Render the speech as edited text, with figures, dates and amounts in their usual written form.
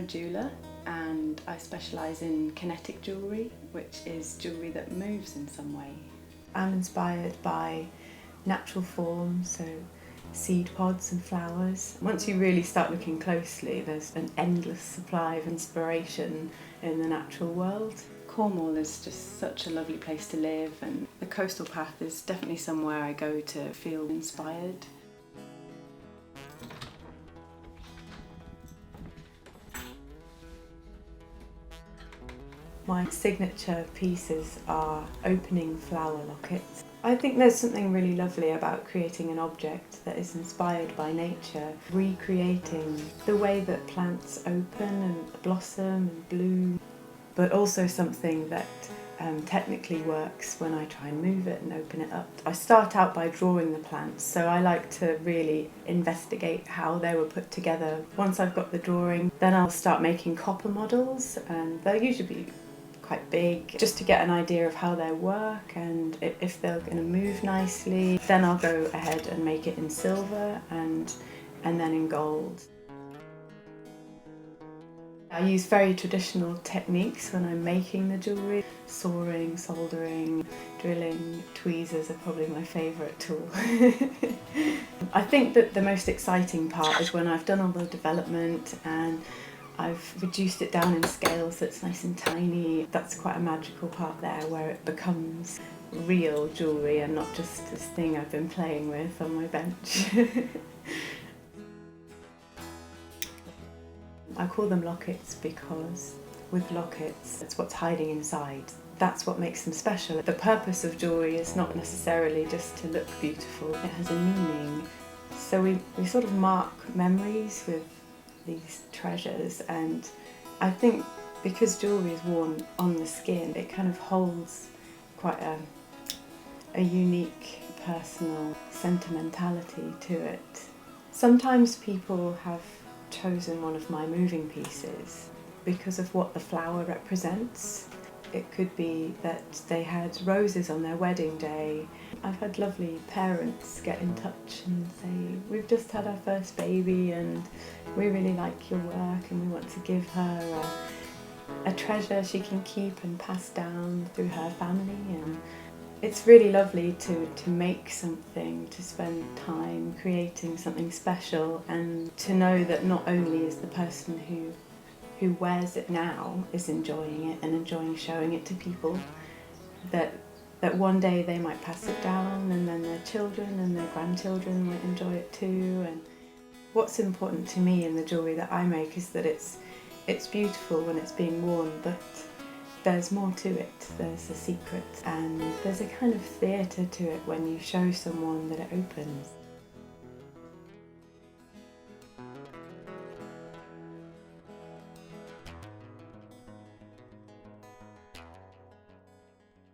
jeweller and I specialise in kinetic jewellery, which is jewellery that moves in some way. I'm inspired by natural forms, so seed pods and flowers. Once you really start looking closely, there's an endless supply of inspiration in the natural world. Cornwall is just such a lovely place to live, and the coastal path is definitely somewhere I go to feel inspired. My signature pieces are opening flower lockets. I think there's something really lovely about creating an object that is inspired by nature, recreating the way that plants open and blossom and bloom, but also something that technically works when I try and move it and open it up. I start out by drawing the plants, so I like to really investigate how they were put together. Once I've got the drawing, then I'll start making copper models, and they'll usually be quite big, just to get an idea of how they work and if they're going to move nicely. Then I'll go ahead and make it in silver and then in gold. I use very traditional techniques when I'm making the jewellery. Sawing, soldering, drilling, tweezers are probably my favourite tool. I think that the most exciting part is when I've done all the development and I've reduced it down in scale so it's nice and tiny. That's quite a magical part there, where it becomes real jewellery and not just this thing I've been playing with on my bench. I call them lockets because with lockets, it's what's hiding inside. That's what makes them special. The purpose of jewellery is not necessarily just to look beautiful, it has a meaning. So we sort of mark memories with these treasures, and I think because jewellery is worn on the skin, it kind of holds quite a unique personal sentimentality to it. Sometimes people have chosen one of my moving pieces because of what the flower represents. It could be that they had roses on their wedding day. I've had lovely parents get in touch and say, we've just had our first baby and we really like your work and we want to give her a treasure she can keep and pass down through her family. And it's really lovely to make something, to spend time creating something special, and to know that not only is the person who wears it now is enjoying it and enjoying showing it to people, that one day they might pass it down and then their children and their grandchildren might enjoy it too. And what's important to me in the jewellery that I make is that it's beautiful when it's being worn, but there's more to it. There's a secret and there's a kind of theatre to it when you show someone that it opens.